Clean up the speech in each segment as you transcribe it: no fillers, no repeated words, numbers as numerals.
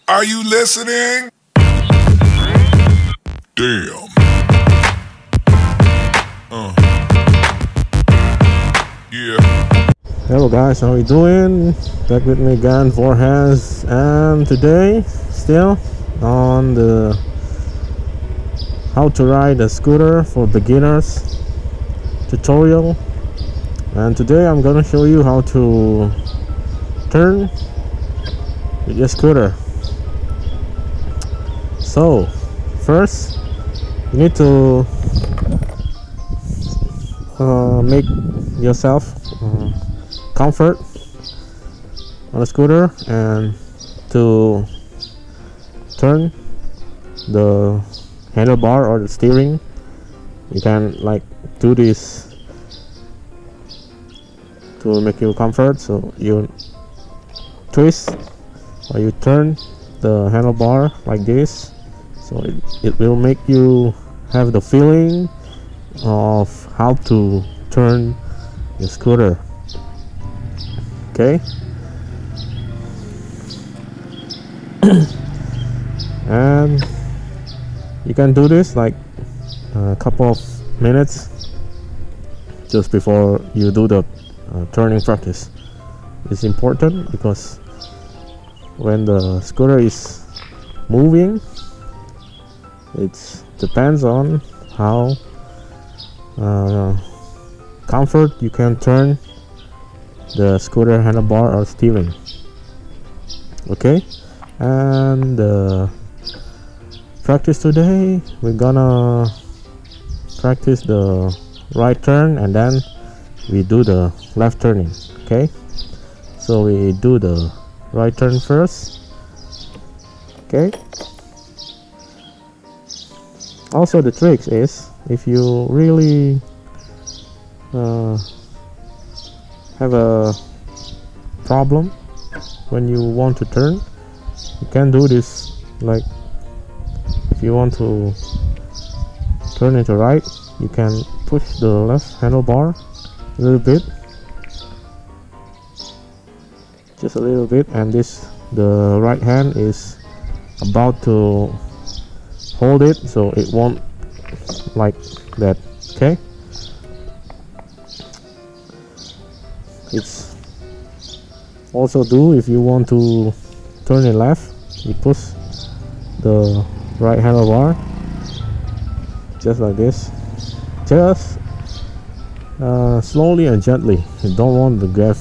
Are you listening? Damn. Yeah. Hello guys, how are you doing? Back with me again, Vorhesz, and today still on the how to ride a scooter for beginners tutorial. And today I'm gonna show you how to turn with your scooter. So first you need to make yourself comfort on the scooter, and to turn the handlebar or the steering, you can like do this to make you comfort. So you twist or you turn the handlebar like this, so it will make you have the feeling of how to turn your scooter. Okay. And you can do this like a couple of minutes just before you do the turning practice. It's important because when the scooter is moving, it depends on how comfort you can turn the scooter handlebar or steering. Okay, and practice today, we're gonna practice the right turn and then we do the left turning. Okay, so we do the right turn first. Okay, also the trick is, if you really have a problem when you want to turn, you can do this. Like if you want to turn it to right, you can push the left handlebar a little bit, just a little bit, and the right hand is about to hold it, so it won't like that. Okay, it's also do if you want to turn it left, you push the right handlebar just like this, just slowly and gently. You don't want to give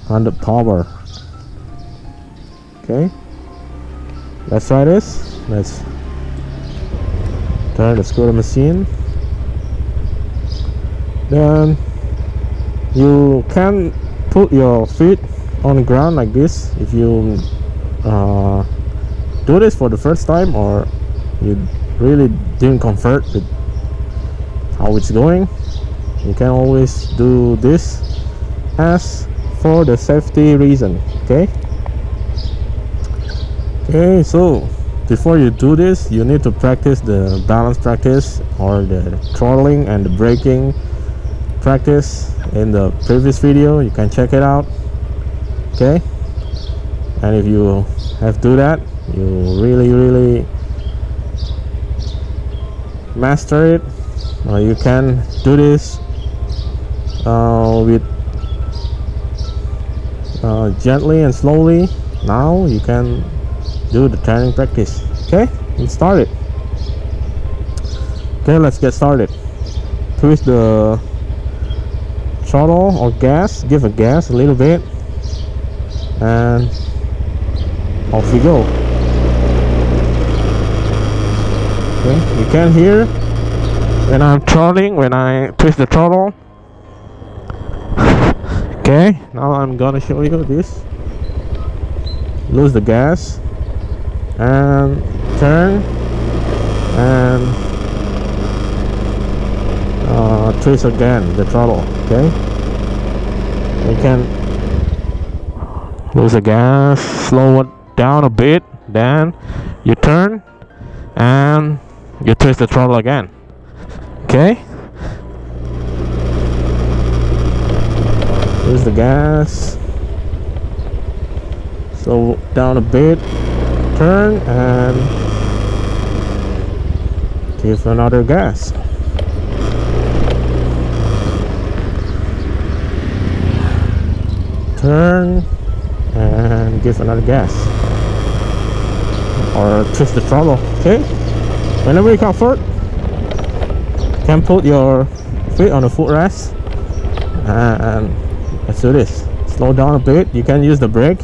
100 power. Okay, let's try this. Let's turn the scooter machine. Then you can put your feet on the ground like this. If you do this for the first time, or you really didn't comfort with how it's going, you can always do this as for the safety reason. Okay, so before you do this, you need to practice the balance practice or the throttling and the braking practice in the previous video. You can check it out. Okay, and if you have to do that, you really master it, you can do this with gently and slowly. Now you can do the turning practice. Okay, let's start it. Okay, let's get started. Twist the throttle or gas, give a gas a little bit, and off we go. Okay, you can hear when I'm throttling, when I twist the throttle. Okay, now I'm gonna show you this. Lose the gas and turn and twist again the throttle. Okay, you can lose the gas, slow it down a bit, then you turn and you twist the throttle again. Okay, lose the gas, slow down a bit, turn and give another gas. Turn and give another gas, or twist the throttle. Okay, whenever you comfort, you can put your feet on the footrest, and let's do this. Slow down a bit. You can use the brake,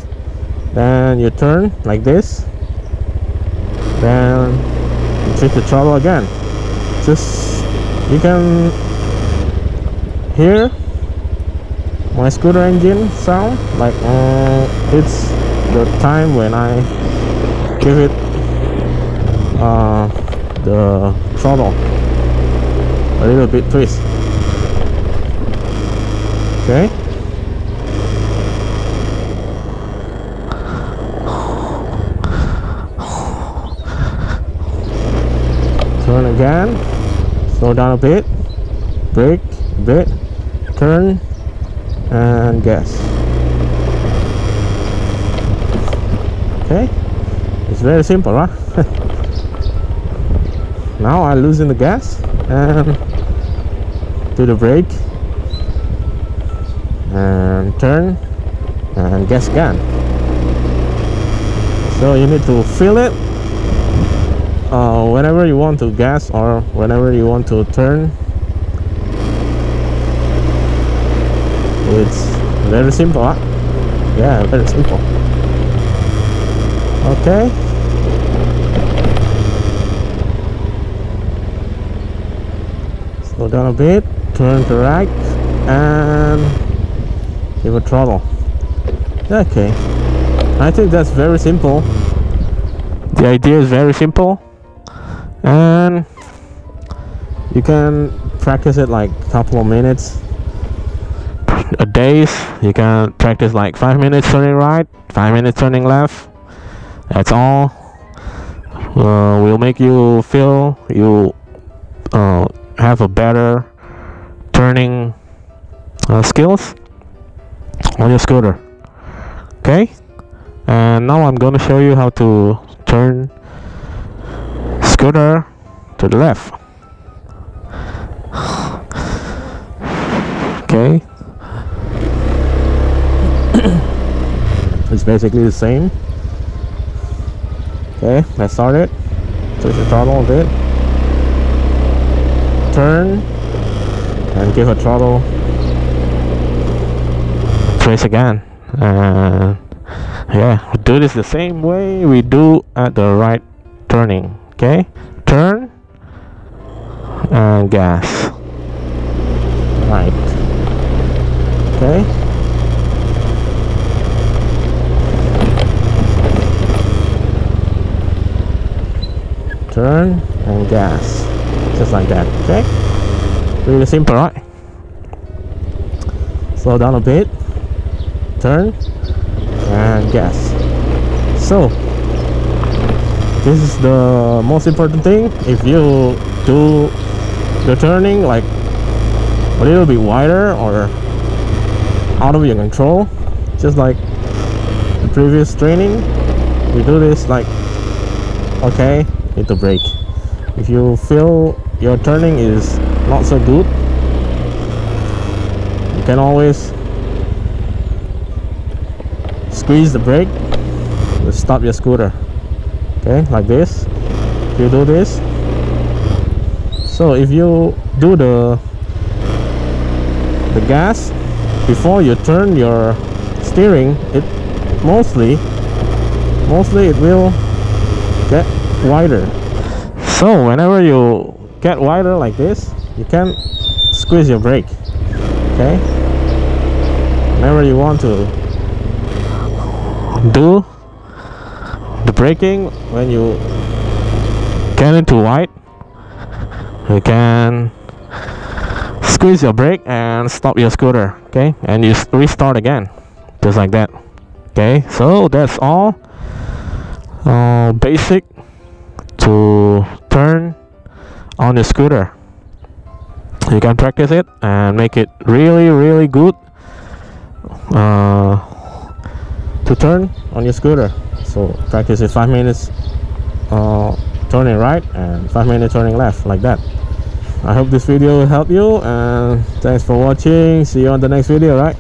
then you turn like this, then you twist the throttle again. Just, you can hear my scooter engine sound, like it's the time when I give it the throttle a little bit twist. Okay, turn again, slow down a bit, brake a bit, turn and gas. Okay, it's very simple, right? Now I loosen the gas and do the brake and turn and gas again. So you need to feel it whenever you want to gas or whenever you want to turn. It's very simple, huh? Yeah, very simple. Okay, slow down a bit, turn to right and give a throttle. Okay, I think that's very simple. The idea is very simple, and you can practice it like a couple of minutes a day. You can practice like 5 minutes turning right, 5 minutes turning left. That's all. Will make you feel you have a better turning skills on your scooter. Okay, and now I'm gonna show you how to turn scooter to the left. Okay, it's basically the same. Okay, let's start it. Twist the throttle a bit, turn and give a throttle, twist again, and yeah, do this the same way we do at the right turning. Okay, turn and gas. Right. Okay, turn and gas, just like that. Okay, really simple, right? Slow down a bit, turn and gas. So this is the most important thing. If you do the turning like a little bit wider or out of your control, just like the previous training, we do this like, okay, need to brake. If you feel your turning is not so good, you can always squeeze the brake to stop your scooter. Okay, like this. If you do this, so if you do the gas before you turn your steering, it mostly it will get wider. So whenever you get wider like this, you can squeeze your brake. Okay, whenever you want to do the braking, when you get into wide, you can squeeze your brake and stop your scooter. Okay, and you restart again, just like that. Okay, so that's all basic to turn on the scooter. You can practice it and make it really good to turn on your scooter. So practice it 5 minutes turning right and 5 minutes turning left, like that. I hope this video will help you, and thanks for watching. See you on the next video, right?